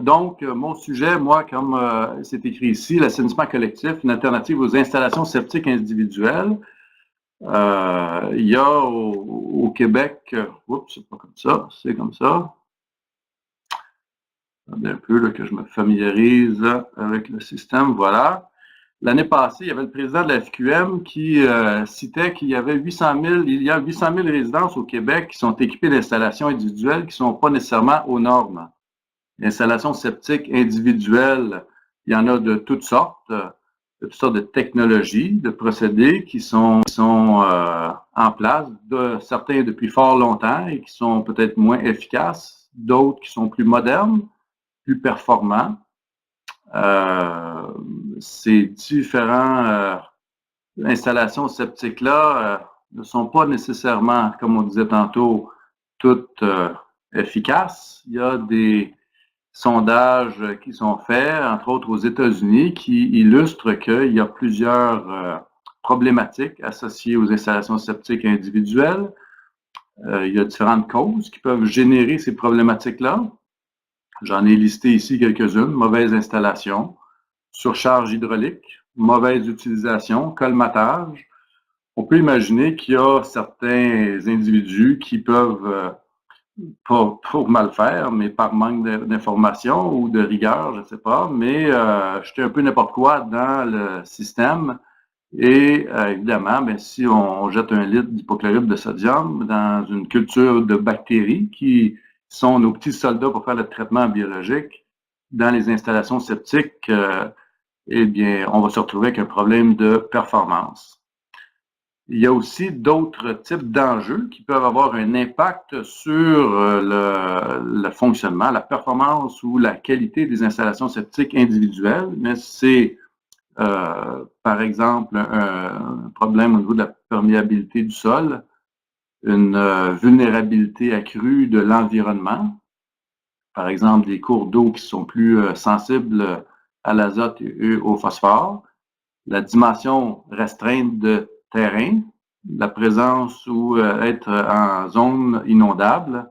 Donc, mon sujet, moi, comme c'est écrit ici, l'assainissement collectif, une alternative aux installations septiques individuelles. Il y a au Québec, oups, c'est pas comme ça, c'est comme ça. Attendez un peu là, que je me familiarise avec le système, voilà. L'année passée, il y avait le président de la FQM qui citait qu'il y avait 800 000, il y a 800 000 résidences au Québec qui sont équipées d'installations individuelles qui ne sont pas nécessairement aux normes. L'installation septique individuelle, il y en a de toutes sortes de technologies, de procédés qui sont en place, certains depuis fort longtemps et qui sont peut-être moins efficaces, d'autres qui sont plus modernes, plus performants. Ces différentes installations septiques-là ne sont pas nécessairement, comme on disait tantôt, toutes efficaces. Il y a des sondages qui sont faits, entre autres aux États-Unis, qui illustrent qu'il y a plusieurs problématiques associées aux installations septiques individuelles. Il y a différentes causes qui peuvent générer ces problématiques-là. J'en ai listé ici quelques-unes. Mauvaise installation, surcharge hydraulique, mauvaise utilisation, colmatage. On peut imaginer qu'il y a certains individus qui peuvent pas pour mal faire, mais par manque d'information ou de rigueur, je ne sais pas, mais jeter un peu n'importe quoi dans le système. Et évidemment, ben, si on jette un litre d'hypochlorite de sodium dans une culture de bactéries qui sont nos petits soldats pour faire le traitement biologique dans les installations septiques, eh bien, on va se retrouver avec un problème de performance. Il y a aussi d'autres types d'enjeux qui peuvent avoir un impact sur le fonctionnement, la performance ou la qualité des installations septiques individuelles, mais c'est par exemple un problème au niveau de la perméabilité du sol, une vulnérabilité accrue de l'environnement, par exemple des cours d'eau qui sont plus sensibles à l'azote et au phosphore, la dimension restreinte de terrain, la présence ou être en zone inondable.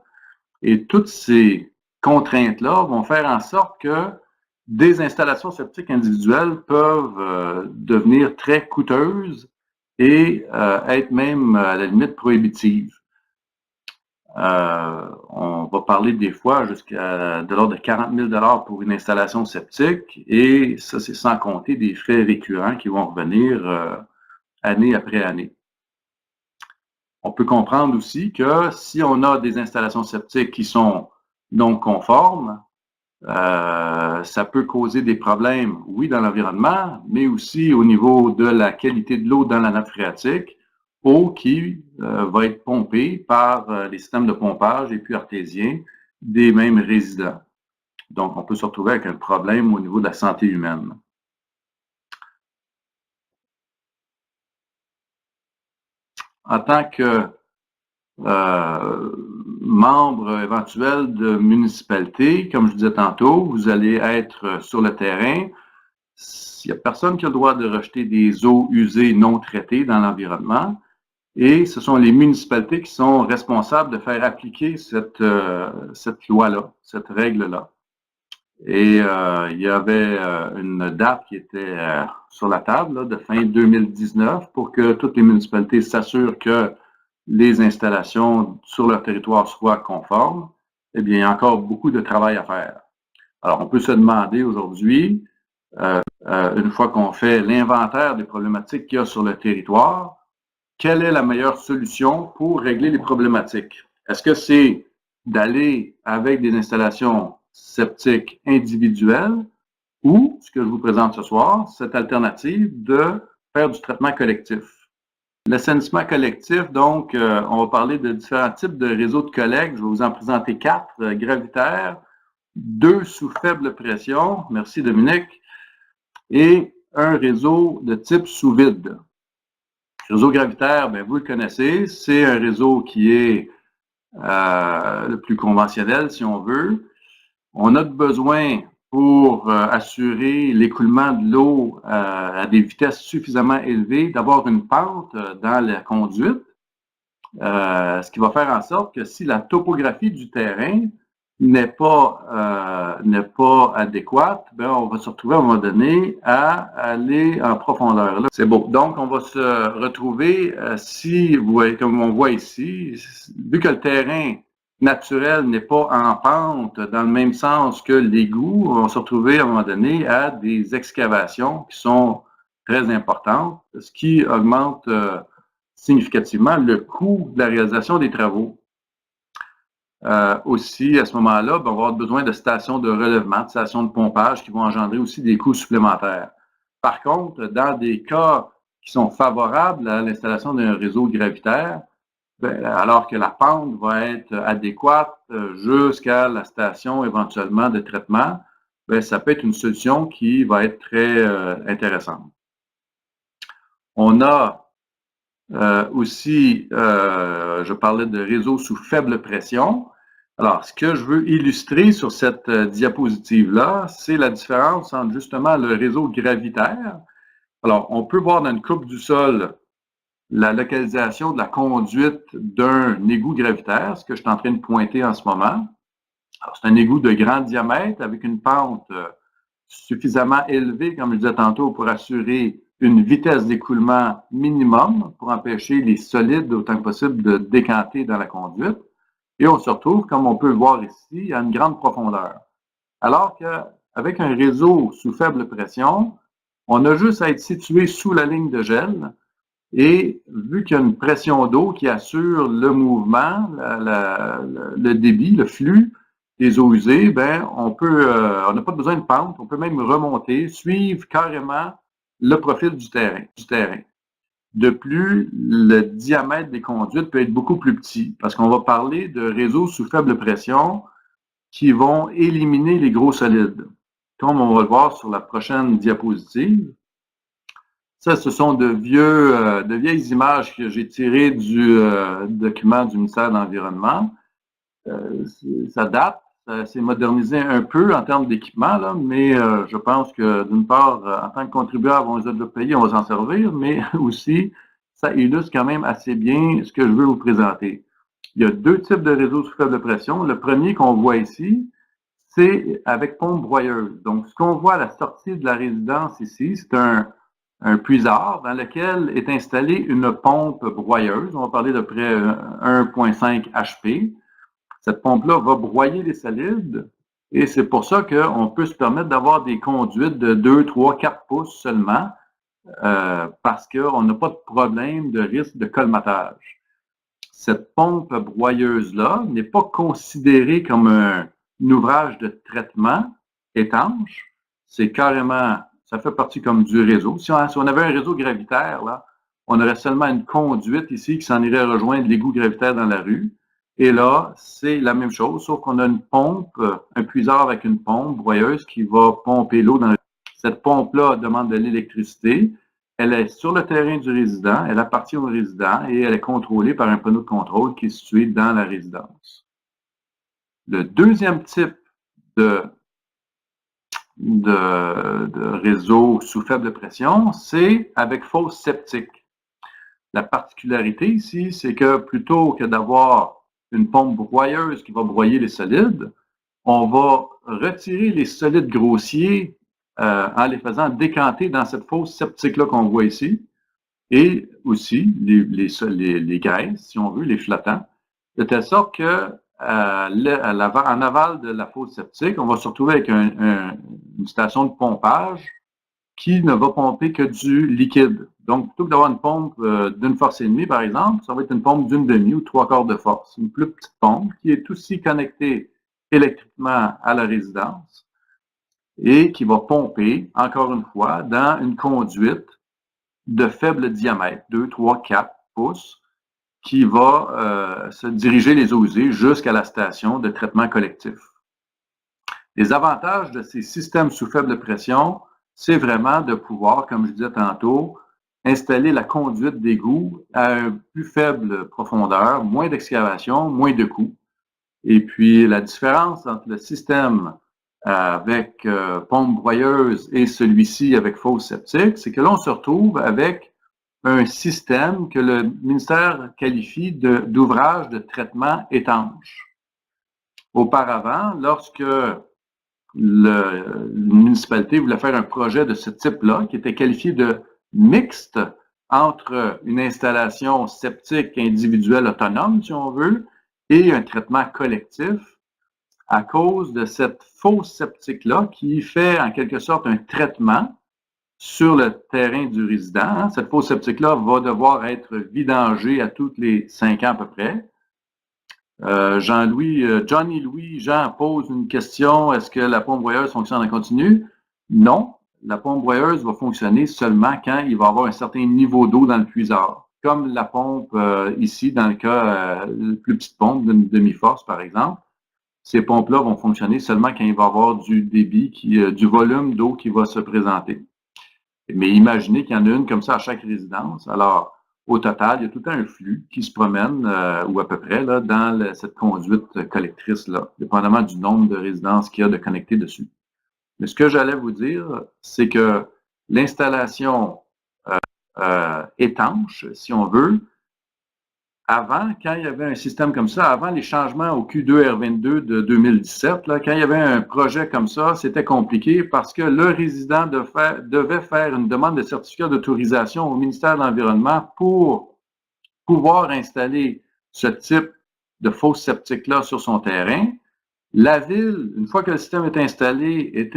Et toutes ces contraintes-là vont faire en sorte que des installations septiques individuelles peuvent devenir très coûteuses et être même à la limite prohibitives. On va parler des fois jusqu'à de l'ordre de 40 000 pour une installation septique et ça, c'est sans compter des frais récurrents qui vont revenir année après année. On peut comprendre aussi que si on a des installations septiques qui sont non conformes, ça peut causer des problèmes, oui, dans l'environnement, mais aussi au niveau de la qualité de l'eau dans la nappe phréatique, eau qui va être pompée par les systèmes de pompage et puis artésiens des mêmes résidents. Donc, on peut se retrouver avec un problème au niveau de la santé humaine. En tant que membre éventuel de municipalité, comme je disais tantôt, vous allez être sur le terrain. Il n'y a personne qui a le droit de rejeter des eaux usées non traitées dans l'environnement. Et ce sont les municipalités qui sont responsables de faire appliquer cette loi-là, cette règle-là. Et il y avait une date qui était sur la table là, de fin 2019 pour que toutes les municipalités s'assurent que les installations sur leur territoire soient conformes. Eh bien, il y a encore beaucoup de travail à faire. Alors, on peut se demander aujourd'hui, une fois qu'on fait l'inventaire des problématiques qu'il y a sur le territoire, quelle est la meilleure solution pour régler les problématiques? Est-ce que c'est d'aller avec des installations septiques individuelles ou, ce que je vous présente ce soir, cette alternative de faire du traitement collectif? L'assainissement collectif, donc, on va parler de différents types de réseaux de collecte. Je vais vous en présenter 4 gravitaires, 2 sous faible pression, merci Dominique, et un réseau de type sous vide. Le réseau gravitaire, bien, vous le connaissez, c'est un réseau qui est le plus conventionnel, si on veut. On a besoin pour assurer l'écoulement de l'eau à des vitesses suffisamment élevées, d'avoir une pente dans la conduite, ce qui va faire en sorte que si la topographie du terrain n'est pas adéquate, ben on va se retrouver à un moment donné à aller en profondeur. Là, c'est beau. Donc, on va se retrouver, si vous voyez, comme on voit ici, vu que le terrain naturel n'est pas en pente dans le même sens que l'égout, on va se retrouver à un moment donné à des excavations qui sont très importantes, ce qui augmente significativement le coût de la réalisation des travaux. Aussi, à ce moment-là, ben, on va avoir besoin de stations de relèvement, de stations de pompage qui vont engendrer aussi des coûts supplémentaires. Par contre, dans des cas qui sont favorables à l'installation d'un réseau gravitaire, ben, alors que la pente va être adéquate jusqu'à la station éventuellement de traitement, ben, ça peut être une solution qui va être très intéressante. On a aussi, je parlais de réseau sous faible pression. Alors, ce que je veux illustrer sur cette diapositive-là, c'est la différence entre justement le réseau gravitaire. Alors, on peut voir dans une coupe du sol la localisation de la conduite d'un égout gravitaire, ce que je suis en train de pointer en ce moment. C'est un égout de grand diamètre avec une pente suffisamment élevée, comme je disais tantôt, pour assurer une vitesse d'écoulement minimum pour empêcher les solides autant que possible de décanter dans la conduite. Et on se retrouve, comme on peut le voir ici, à une grande profondeur. Alors qu'avec un réseau sous faible pression, on a juste à être situé sous la ligne de gel et vu qu'il y a une pression d'eau qui assure le mouvement, le débit, le flux des eaux usées, ben on n'a pas besoin de pente, on peut même remonter, suivre carrément le profil du terrain. De plus, le diamètre des conduites peut être beaucoup plus petit parce qu'on va parler de réseaux sous faible pression qui vont éliminer les gros solides. Comme on va le voir sur la prochaine diapositive. Ça, ce sont de vieilles images que j'ai tirées du document du ministère de l'Environnement. Ça date, ça s'est modernisé un peu en termes d'équipement, là, mais je pense que d'une part, en tant que contribuable, on les a déjà payés, on va s'en servir, mais aussi, ça illustre quand même assez bien ce que je veux vous présenter. Il y a deux types de réseaux sous faible pression. Le premier qu'on voit ici, c'est avec pompe broyeuse. Donc, ce qu'on voit à la sortie de la résidence ici, c'est un puisard dans lequel est installée une pompe broyeuse. On va parler de près 1,5 HP. Cette pompe-là va broyer les solides et c'est pour ça qu'on peut se permettre d'avoir des conduites de 2, 3, 4 pouces seulement parce qu'on n'a pas de problème de risque de colmatage. Cette pompe broyeuse-là n'est pas considérée comme un ouvrage de traitement étanche. C'est carrément, ça fait partie comme du réseau. Si on avait un réseau gravitaire, là, on aurait seulement une conduite ici qui s'en irait rejoindre l'égout gravitaire dans la rue. Et là, c'est la même chose, sauf qu'on a une pompe, un puisard avec une pompe broyeuse qui va pomper l'eau dans la rue. Cette pompe-là demande de l'électricité. Elle est sur le terrain du résident, elle appartient au résident et elle est contrôlée par un panneau de contrôle qui est situé dans la résidence. Le deuxième type de réseau sous faible pression, c'est avec fosse septique. La particularité ici, c'est que plutôt que d'avoir une pompe broyeuse qui va broyer les solides, on va retirer les solides grossiers en les faisant décanter dans cette fosse septique-là qu'on voit ici, et aussi les graisses, si on veut, les flottants, de telle sorte que en aval de la fosse septique, on va se retrouver avec une station de pompage qui ne va pomper que du liquide. Donc, plutôt que d'avoir une pompe d'une force et demie, par exemple, ça va être une pompe d'une demi ou trois quarts de force. Une plus petite pompe qui est aussi connectée électriquement à la résidence et qui va pomper, encore une fois, dans une conduite de faible diamètre, 2, 3, 4 pouces, qui va se diriger les eaux usées jusqu'à la station de traitement collectif. Les avantages de ces systèmes sous faible pression, c'est vraiment de pouvoir, comme je disais tantôt, installer la conduite d'égout à une plus faible profondeur, moins d'excavation, moins de coûts. Et puis, la différence entre le système avec pompe broyeuse et celui-ci avec fosse septique, c'est que là, on se retrouve avec un système que le ministère qualifie d'ouvrage de traitement étanche. Auparavant, lorsque une municipalité voulait faire un projet de ce type-là, qui était qualifié de mixte entre une installation septique individuelle autonome, si on veut, et un traitement collectif, à cause de cette fosse septique-là qui fait en quelque sorte un traitement sur le terrain du résident. Cette fosse septique-là va devoir être vidangée à tous les 5 ans à peu près. Johnny Louis Jean pose une question, est-ce que la pompe broyeuse fonctionne en continu? Non, la pompe broyeuse va fonctionner seulement quand il va y avoir un certain niveau d'eau dans le puisard. Comme la pompe ici, dans le cas, la plus petite pompe d'une demi-force, par exemple. Ces pompes-là vont fonctionner seulement quand il va y avoir du débit, du volume d'eau qui va se présenter. Mais imaginez qu'il y en a une comme ça à chaque résidence. Alors, au total, il y a tout le temps un flux qui se promène, ou à peu près, là, dans cette conduite collectrice-là, dépendamment du nombre de résidences qu'il y a de connectés dessus. Mais ce que j'allais vous dire, c'est que l'installation étanche, si on veut, avant, quand il y avait un système comme ça, avant les changements au Q2R22 de 2017, là, quand il y avait un projet comme ça, c'était compliqué parce que le résident devait faire une demande de certificat d'autorisation au ministère de l'Environnement pour pouvoir installer ce type de fosse septique-là sur son terrain. La ville, une fois que le système est installé,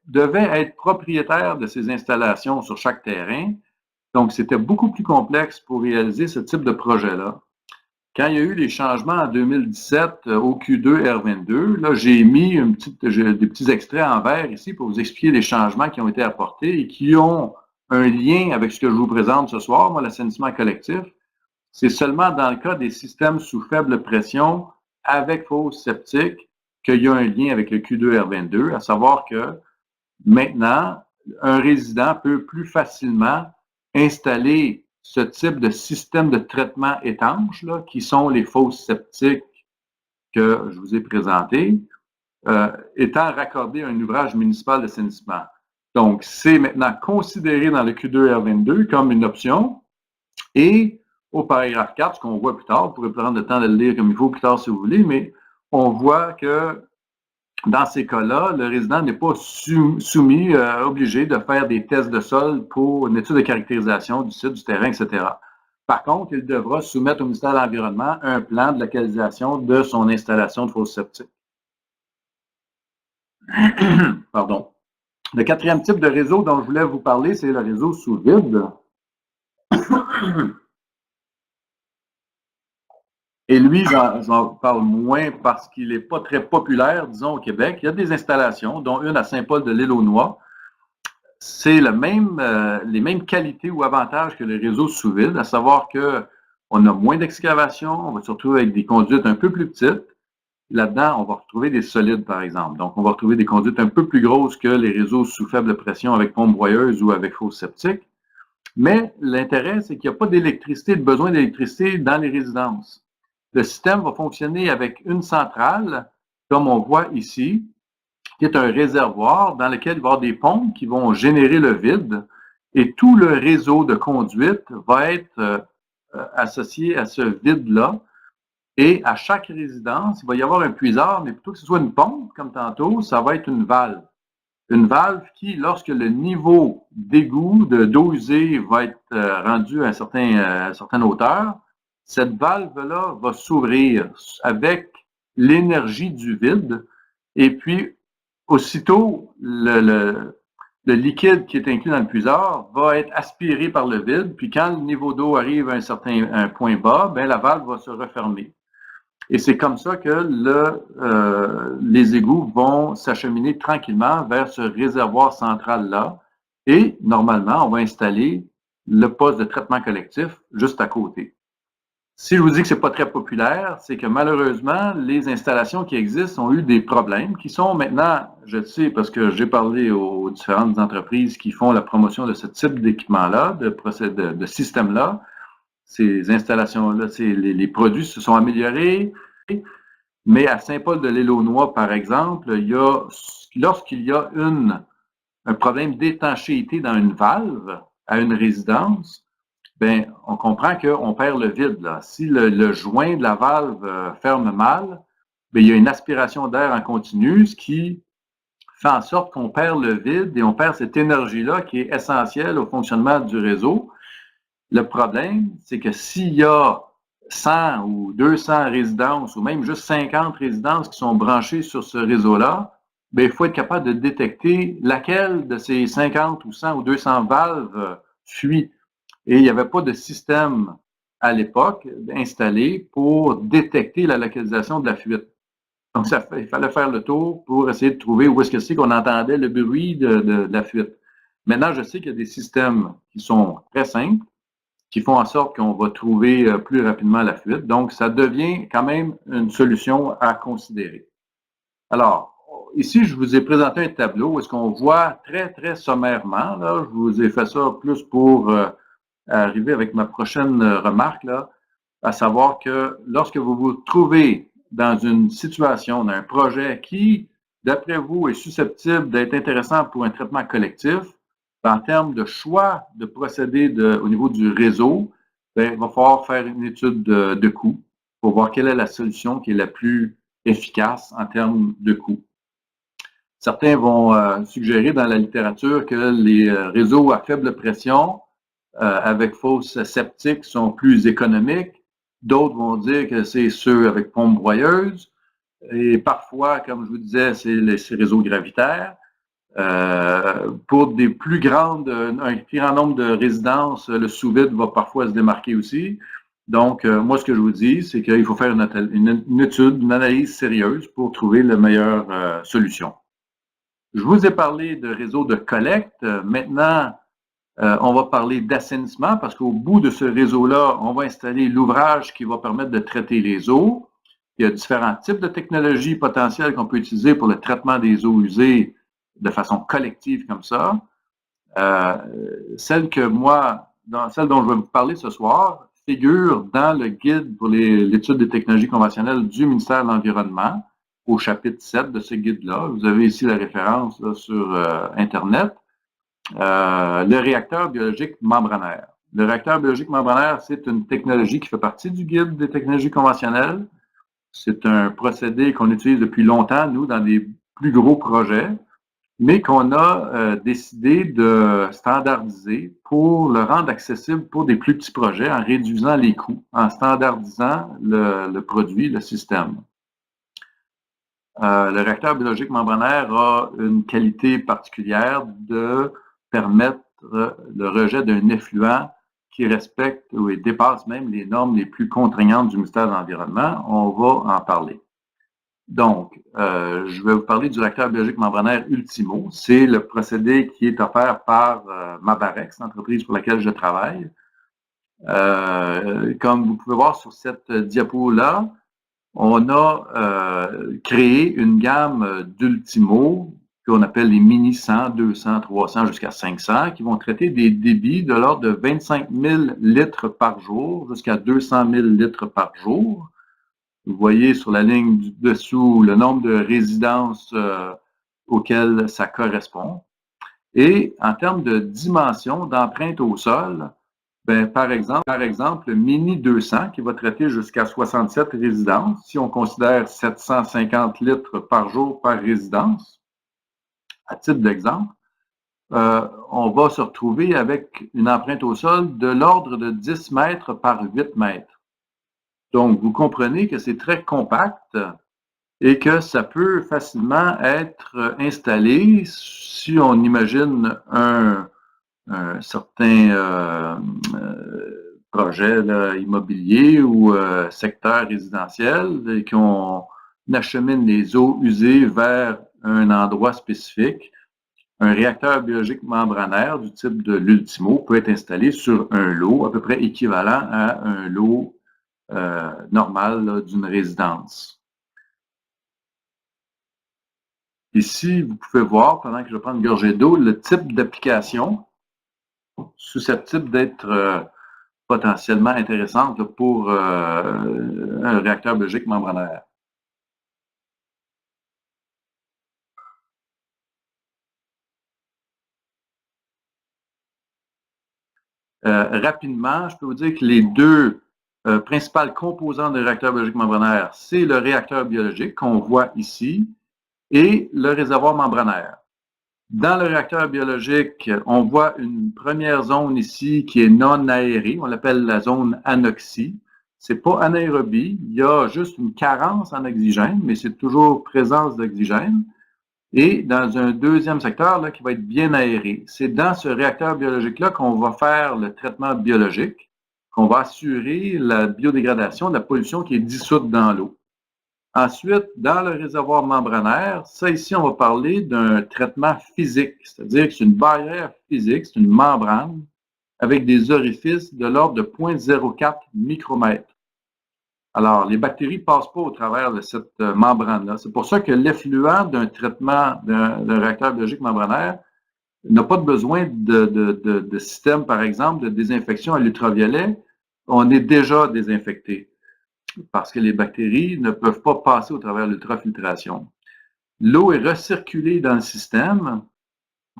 devait être propriétaire de ces installations sur chaque terrain. Donc, c'était beaucoup plus complexe pour réaliser ce type de projet-là. Quand il y a eu les changements en 2017 au Q2R22, là, j'ai mis des petits extraits en vert ici pour vous expliquer les changements qui ont été apportés et qui ont un lien avec ce que je vous présente ce soir, moi, l'assainissement collectif. C'est seulement dans le cas des systèmes sous faible pression avec fosse septique qu'il y a un lien avec le Q2R22, à savoir que maintenant, un résident peut plus facilement installer ce type de système de traitement étanche, là, qui sont les fosses septiques que je vous ai présentées, étant raccordé à un ouvrage municipal d'assainissement. Donc, c'est maintenant considéré dans le Q2R22 comme une option. Et au paragraphe 4, ce qu'on voit plus tard, vous pourrez prendre le temps de le lire comme il faut plus tard si vous voulez, mais on voit que dans ces cas-là, le résident n'est pas soumis, obligé de faire des tests de sol pour une étude de caractérisation du site, du terrain, etc. Par contre, il devra soumettre au ministère de l'Environnement un plan de localisation de son installation de fosse septique. Pardon. Le quatrième type de réseau dont je voulais vous parler, c'est le réseau sous vide. Et lui, j'en parle moins parce qu'il n'est pas très populaire, disons, au Québec. Il y a des installations, dont une à Saint-Paul-de-l'Île-aux-Noix. C'est les mêmes qualités ou avantages que le réseau sous vide, à savoir qu'on a moins d'excavation, on va se retrouver avec des conduites un peu plus petites. Là-dedans, on va retrouver des solides, par exemple. Donc, on va retrouver des conduites un peu plus grosses que les réseaux sous faible pression avec pompe broyeuse ou avec fosse septique. Mais l'intérêt, c'est qu'il n'y a pas d'électricité, de besoin d'électricité dans les résidences. Le système va fonctionner avec une centrale, comme on voit ici, qui est un réservoir dans lequel il va y avoir des pompes qui vont générer le vide et tout le réseau de conduite va être associé à ce vide-là. Et à chaque résidence, il va y avoir un puisard, mais plutôt que ce soit une pompe, comme tantôt, ça va être une valve. Une valve qui, lorsque le niveau d'égout d'eau usée va être rendu à une certaine hauteur, cette valve-là va s'ouvrir avec l'énergie du vide. Et puis, aussitôt, le liquide qui est inclus dans le puisard va être aspiré par le vide. Puis, quand le niveau d'eau arrive à un point bas, ben, la valve va se refermer. Et c'est comme ça que les égouts vont s'acheminer tranquillement vers ce réservoir central-là. Et normalement, on va installer le poste de traitement collectif juste à côté. Si je vous dis que c'est pas très populaire, c'est que malheureusement, les installations qui existent ont eu des problèmes qui sont maintenant, je le sais parce que j'ai parlé aux différentes entreprises qui font la promotion de ce type d'équipement-là, de système-là. Ces installations-là, les produits se sont améliorés, mais à Saint-Paul-de-l'Île-aux-Noix, par exemple, lorsqu'il y a un problème d'étanchéité dans une valve à une résidence, ben, on comprend qu'on perd le vide, là. Si le joint de la valve ferme mal, bien, il y a une aspiration d'air en continu, ce qui fait en sorte qu'on perd le vide et on perd cette énergie-là qui est essentielle au fonctionnement du réseau. Le problème, c'est que s'il y a 100 ou 200 résidences ou même juste 50 résidences qui sont branchées sur ce réseau-là, bien, il faut être capable de détecter laquelle de ces 50 ou 100 ou 200 valves fuit. Et il n'y avait pas de système à l'époque installé pour détecter la localisation de la fuite. Donc, il fallait faire le tour pour essayer de trouver où est-ce que c'est qu'on entendait le bruit de la fuite. Maintenant, je sais qu'il y a des systèmes qui sont très simples, qui font en sorte qu'on va trouver plus rapidement la fuite. Donc, ça devient quand même une solution à considérer. Alors, ici, je vous ai présenté un tableau où est-ce qu'on voit très, très sommairement, là, je vous ai fait ça plus pour arriver avec ma prochaine remarque, là, à savoir que lorsque vous vous trouvez dans une situation, d'un projet qui, d'après vous, est susceptible d'être intéressant pour un traitement collectif, en termes de choix de procédés au niveau du réseau, bien, il va falloir faire une étude de coût pour voir quelle est la solution qui est la plus efficace en termes de coût. Certains vont suggérer dans la littérature que les réseaux à faible pression avec fosse septique sont plus économiques. D'autres vont dire que c'est ceux avec pompe broyeuse. Et parfois, comme je vous disais, c'est ces réseaux gravitaires. Pour des plus grandes, un plus grand nombre de résidences, le sous-vide va parfois se démarquer aussi. Donc, moi, ce que je vous dis, c'est qu'il faut faire une étude, une analyse sérieuse pour trouver la meilleure solution. Je vous ai parlé de réseaux de collecte. Maintenant, on va parler d'assainissement parce qu'au bout de ce réseau-là, on va installer l'ouvrage qui va permettre de traiter les eaux. Il y a différents types de technologies potentielles qu'on peut utiliser pour le traitement des eaux usées de façon collective comme ça. Celle dont je vais vous parler ce soir figure dans le guide pour l'étude des technologies conventionnelles du ministère de l'Environnement, au chapitre 7 de ce guide-là. Vous avez ici la référence là, sur Internet. Le réacteur biologique membranaire. Le réacteur biologique membranaire, c'est une technologie qui fait partie du guide des technologies conventionnelles. C'est un procédé qu'on utilise depuis longtemps, nous, dans des plus gros projets, mais qu'on a décidé de standardiser pour le rendre accessible pour des plus petits projets en réduisant les coûts, en standardisant le produit, le système. Le réacteur biologique membranaire a une qualité particulière de permettre le rejet d'un effluent qui respecte ou dépasse même les normes les plus contraignantes du ministère de l'Environnement. On va en parler. Donc, je vais vous parler du réacteur biologique membranaire Ultimo. C'est le procédé qui est offert par Mabarex, l'entreprise pour laquelle je travaille. Comme vous pouvez voir sur cette diapo-là, on a créé une gamme d'Ultimo qu'on appelle les mini 100, 200, 300 jusqu'à 500 qui vont traiter des débits de l'ordre de 25 000 litres par jour jusqu'à 200 000 litres par jour. Vous voyez sur la ligne du dessous le nombre de résidences auxquelles ça correspond. Et en termes de dimension d'empreinte au sol, ben, par exemple, le Mini 200 qui va traiter jusqu'à 67 résidences, si on considère 750 litres par jour par résidence, à titre d'exemple, on va se retrouver avec une empreinte au sol de l'ordre de 10 mètres par 8 mètres. Donc, vous comprenez que c'est très compact et que ça peut facilement être installé si on imagine un certain projet là, immobilier ou secteur résidentiel et qu'on achemine les eaux usées vers un endroit spécifique. Un réacteur biologique membranaire du type de l'Ultimo peut être installé sur un lot à peu près équivalent à un lot normal d'une résidence. Ici, vous pouvez voir, pendant que je prends une gorgée d'eau, le type d'application susceptible d'être potentiellement intéressante pour un réacteur biologique membranaire. Rapidement, je peux vous dire que les deux principal composant du réacteur biologique membranaire, c'est le réacteur biologique qu'on voit ici et le réservoir membranaire. Dans le réacteur biologique, on voit une première zone ici qui est non aérée, on l'appelle la zone anoxie. C'est pas anaérobie, il y a juste une carence en oxygène, mais c'est toujours présence d'oxygène. Et dans un deuxième secteur là, qui va être bien aéré. C'est dans ce réacteur biologique-là qu'on va faire le traitement biologique, qu'on va assurer la biodégradation de la pollution qui est dissoute dans l'eau. Ensuite, dans le réservoir membranaire, ça ici, on va parler d'un traitement physique, c'est-à-dire que c'est une barrière physique, c'est une membrane avec des orifices de l'ordre de 0,04 micromètres. Alors, les bactéries ne passent pas au travers de cette membrane-là. C'est pour ça que l'effluent d'un traitement d'un réacteur biologique membranaire n'a pas de besoin de système, par exemple, de désinfection à l'ultraviolet. On est déjà désinfecté parce que les bactéries ne peuvent pas passer au travers de l'ultrafiltration. L'eau est recirculée dans le système,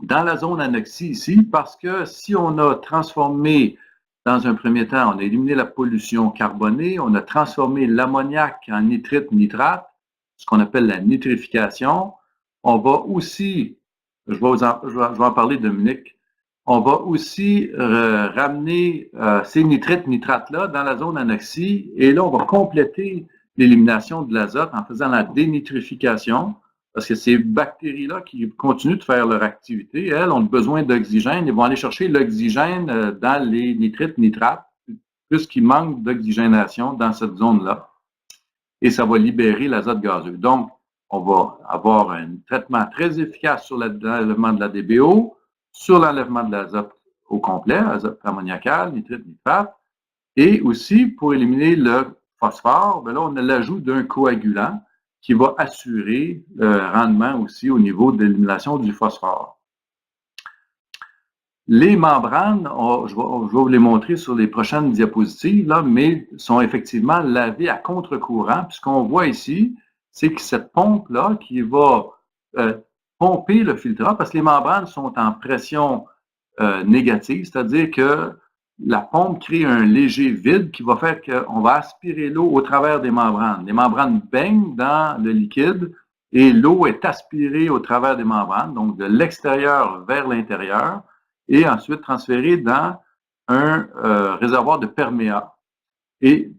dans la zone anoxie ici, parce que si on a transformé, dans un premier temps, on a éliminé la pollution carbonée, on a transformé l'ammoniac en nitrite-nitrate, ce qu'on appelle la nitrification. On va aussi, je vais en parler, Dominique, on va aussi ramener ces nitrites-nitrates-là dans la zone anoxie, et là, on va compléter l'élimination de l'azote en faisant la dénitrification, parce que ces bactéries-là qui continuent de faire leur activité, elles ont besoin d'oxygène. Ils vont aller chercher l'oxygène dans les nitrites, nitrates, puisqu'il manque d'oxygénation dans cette zone-là. Et ça va libérer l'azote gazeux. Donc, on va avoir un traitement très efficace sur l'enlèvement de la DBO, sur l'enlèvement de l'azote au complet, azote ammoniacal, nitrite, nitrate, et aussi pour éliminer le phosphore, bien là, on a l'ajout d'un coagulant qui va assurer le rendement aussi au niveau de l'élimination du phosphore. Les membranes, je vais vous les montrer sur les prochaines diapositives, là, mais sont effectivement lavées à contre-courant. Puis ce qu'on voit ici, c'est que cette pompe-là qui va pomper le filtrat, parce que les membranes sont en pression négative, c'est-à-dire que la pompe crée un léger vide qui va faire qu'on va aspirer l'eau au travers des membranes. Les membranes baignent dans le liquide et l'eau est aspirée au travers des membranes, donc de l'extérieur vers l'intérieur, et ensuite transférée dans un réservoir de perméa. Et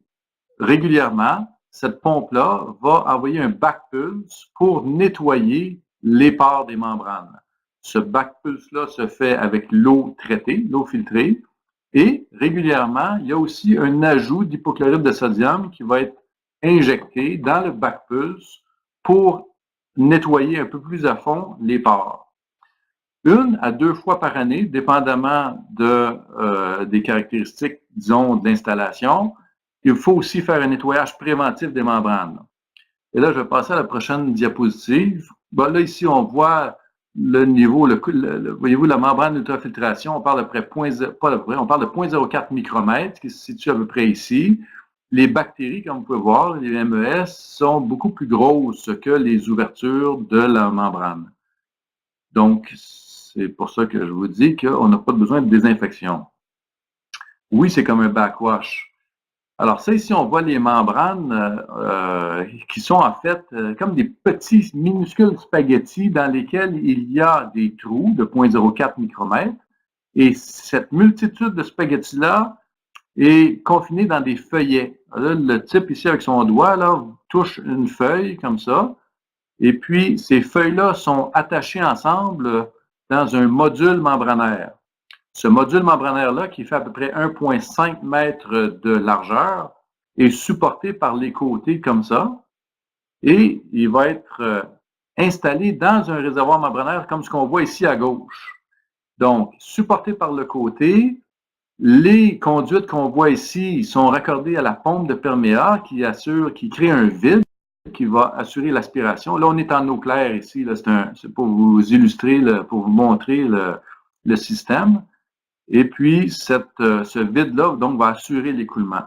régulièrement, cette pompe-là va envoyer un back pulse pour nettoyer les pores des membranes. Ce back pulse-là se fait avec l'eau traitée, l'eau filtrée, et régulièrement, il y a aussi un ajout d'hypochlorite de sodium qui va être injecté dans le back pulse pour nettoyer un peu plus à fond les pores. 1 à 2 fois par année, dépendamment des caractéristiques, disons, de l'installation, il faut aussi faire un nettoyage préventif des membranes. Et là, je vais passer à la prochaine diapositive. Bon, là, ici, on voit le niveau, voyez-vous, la membrane d'ultrafiltration, on parle de près on parle de 0,04 micromètres qui se situe à peu près ici. Les bactéries, comme vous pouvez voir, les MES, sont beaucoup plus grosses que les ouvertures de la membrane. Donc, c'est pour ça que je vous dis qu'on n'a pas besoin de désinfection. Oui, c'est comme un backwash. Alors ça, ici, on voit les membranes qui sont en fait comme des petits minuscules spaghettis dans lesquels il y a des trous de 0,04 micromètres. Et cette multitude de spaghettis-là est confinée dans des feuillets. Là, le type ici, avec son doigt, là, touche une feuille comme ça. Et puis, ces feuilles-là sont attachées ensemble dans un module membranaire. Ce module membranaire-là, qui fait à peu près 1,5 mètre de largeur, est supporté par les côtés comme ça, et il va être installé dans un réservoir membranaire comme ce qu'on voit ici à gauche. Donc, supporté par le côté, les conduites qu'on voit ici sont raccordées à la pompe de perméa qui crée un vide qui va assurer l'aspiration. Là, on est en eau claire ici, c'est pour vous illustrer, pour vous montrer le système. Et puis, ce vide-là, donc, va assurer l'écoulement.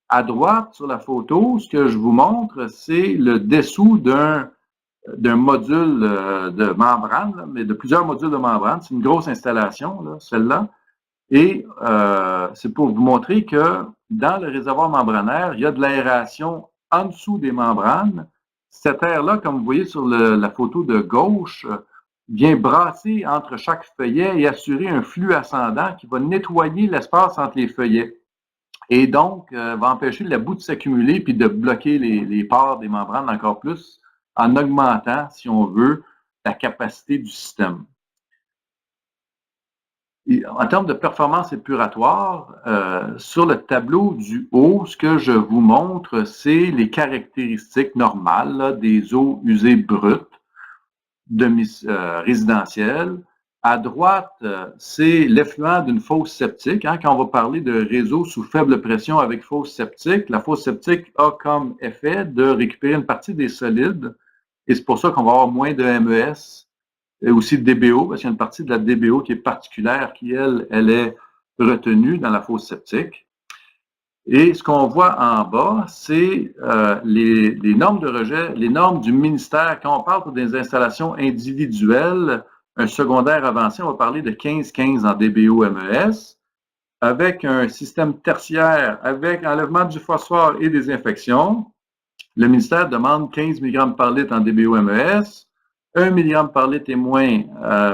À droite, sur la photo, ce que je vous montre, c'est le dessous d'un module de membrane, là, mais de plusieurs modules de membrane. C'est une grosse installation, celle-là. Et c'est pour vous montrer que dans le réservoir membranaire, il y a de l'aération en dessous des membranes. Cet air-là, comme vous voyez sur la photo de gauche, vient brasser entre chaque feuillet et assurer un flux ascendant qui va nettoyer l'espace entre les feuillets. Et donc, va empêcher la boue de s'accumuler puis de bloquer les pores des membranes encore plus en augmentant, si on veut, la capacité du système. Et en termes de performance épuratoire, sur le tableau du haut, ce que je vous montre, c'est les caractéristiques normales là, des eaux usées brutes résidentielles. À droite, c'est l'effluent d'une fosse septique. Hein, quand on va parler de réseau sous faible pression avec fosse septique, la fosse septique a comme effet de récupérer une partie des solides. Et c'est pour ça qu'on va avoir moins de MES et aussi de DBO, parce qu'il y a une partie de la DBO qui est particulière, qui, elle est retenue dans la fosse septique. Et ce qu'on voit en bas, c'est les normes de rejet, les normes du ministère. Quand on parle pour des installations individuelles, un secondaire avancé, on va parler de 15-15 en DBO-MES. Avec un système tertiaire, avec enlèvement du phosphore et désinfection, le ministère demande 15 mg par litre en DBO-MES, 1 mg par litre et moins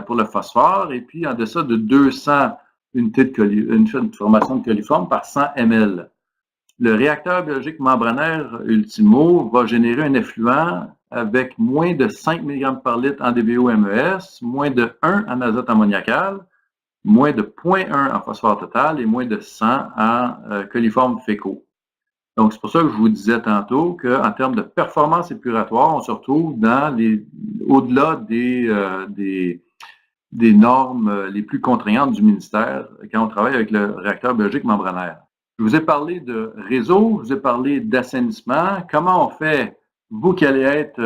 pour le phosphore, et puis en deçà de 200 unités de formation de coliforme par 100 ml. Le réacteur biologique membranaire Ultimo va générer un effluent avec moins de 5 mg par litre en DBO-MES, moins de 1 en azote ammoniacal, moins de 0,1 en phosphore total et moins de 100 en coliformes fécaux. Donc, c'est pour ça que je vous disais tantôt qu'en termes de performance épuratoire, on se retrouve au-delà des normes les plus contraignantes du ministère quand on travaille avec le réacteur biologique membranaire. Je vous ai parlé de réseau, je vous ai parlé d'assainissement. Comment on fait, vous qui allez être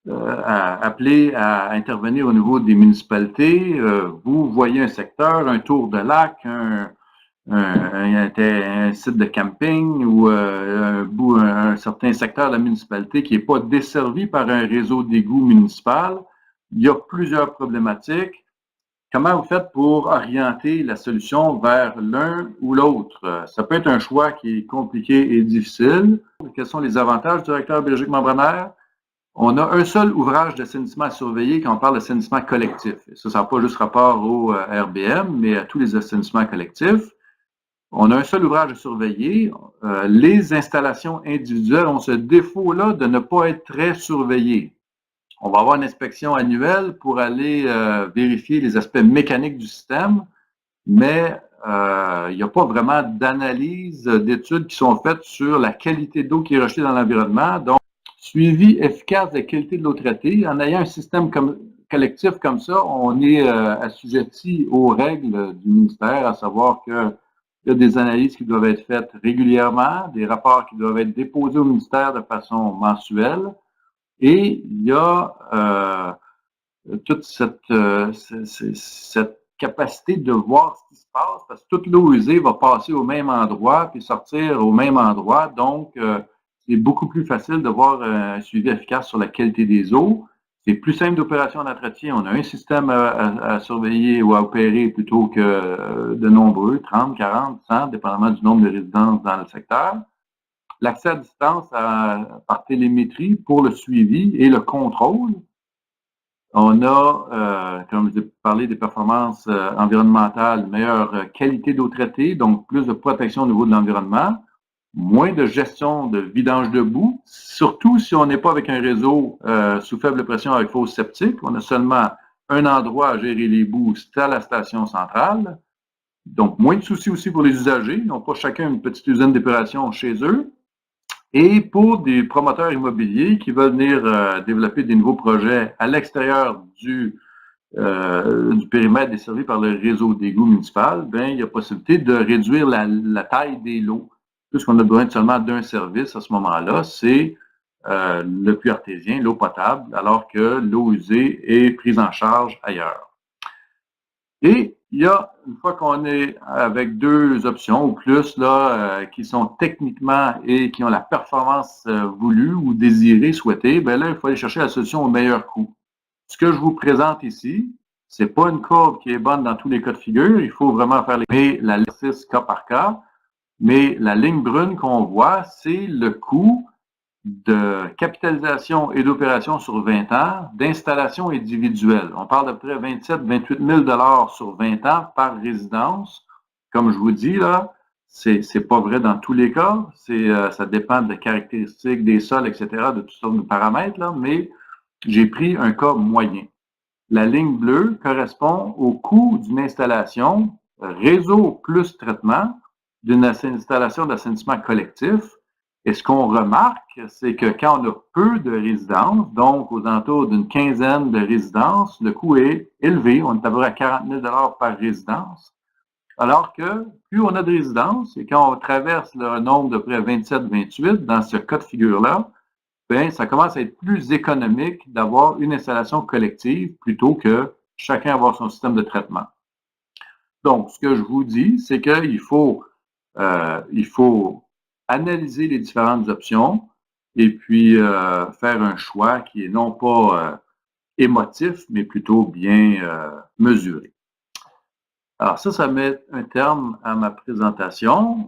appelé à intervenir au niveau des municipalités, vous voyez un secteur, un tour de lac, un site de camping ou un certain secteur de la municipalité qui n'est pas desservi par un réseau d'égouts municipal. Il y a plusieurs problématiques. Comment vous faites pour orienter la solution vers l'un ou l'autre? Ça peut être un choix qui est compliqué et difficile. Quels sont les avantages du réacteur biologique membranaire? On a un seul ouvrage d'assainissement à surveiller quand on parle d'assainissement collectif. Ça n'a pas juste rapport au RBM, mais à tous les assainissements collectifs. On a un seul ouvrage à surveiller. Les installations individuelles ont ce défaut-là de ne pas être très surveillées. On va avoir une inspection annuelle pour aller vérifier les aspects mécaniques du système, mais il n'y a pas vraiment d'analyse, d'études qui sont faites sur la qualité d'eau qui est rejetée dans l'environnement. Donc, suivi efficace de la qualité de l'eau traitée. En ayant un système collectif comme ça, on est assujetti aux règles du ministère, à savoir qu'il y a des analyses qui doivent être faites régulièrement, des rapports qui doivent être déposés au ministère de façon mensuelle. Et il y a toute cette capacité de voir ce qui se passe, parce que toute l'eau usée va passer au même endroit puis sortir au même endroit. Donc, c'est beaucoup plus facile de voir un suivi efficace sur la qualité des eaux. C'est plus simple d'opération d'entretien. On a un système à surveiller ou à opérer plutôt que de nombreux, 30, 40, 100, dépendamment du nombre de résidences dans le secteur. L'accès à distance par télémétrie pour le suivi et le contrôle. On a, comme je vous ai parlé, des performances environnementales, meilleure qualité d'eau traitée, donc plus de protection au niveau de l'environnement, moins de gestion de vidange de boue, surtout si on n'est pas avec un réseau sous faible pression avec fosse septique. On a seulement un endroit à gérer les boues, c'est à la station centrale. Donc, moins de soucis aussi pour les usagers. Ils n'ont pas chacun une petite usine d'épuration chez eux. Et pour des promoteurs immobiliers qui veulent venir développer des nouveaux projets à l'extérieur du périmètre desservi par le réseau d'égouts municipal, ben, il y a possibilité de réduire la taille des lots. Puisqu'on a besoin seulement d'un service à ce moment-là, c'est le puits artésien, l'eau potable, alors que l'eau usée est prise en charge ailleurs. Et il y a, une fois qu'on est avec deux options ou plus là, qui sont techniquement et qui ont la performance voulue ou désirée, souhaitée, ben là, il faut aller chercher la solution au meilleur coût. Ce que je vous présente ici, c'est pas une courbe qui est bonne dans tous les cas de figure. Il faut vraiment faire l'exercice cas par cas. Mais la ligne brune qu'on voit, c'est le coût de capitalisation et d'opération sur 20 ans d'installation individuelle. On parle d'à peu près 27-28 000 sur 20 ans par résidence. Comme je vous dis, là, c'est pas vrai dans tous les cas. Ça dépend des caractéristiques des sols, etc., de toutes sortes de paramètres, là, mais j'ai pris un cas moyen. La ligne bleue correspond au coût d'une installation réseau plus traitement d'une installation d'assainissement collectif. Et ce qu'on remarque, c'est que quand on a peu de résidences, donc aux alentours d'une quinzaine de résidences, le coût est élevé. On est à peu près à 40 000 par résidence. Alors que plus on a de résidences, et quand on traverse le nombre de près 27-28, dans ce cas de figure-là, bien, ça commence à être plus économique d'avoir une installation collective plutôt que chacun avoir son système de traitement. Donc, ce que je vous dis, c'est qu'il faut analyser les différentes options et puis faire un choix qui est non pas émotif, mais plutôt bien mesuré. Alors ça met un terme à ma présentation.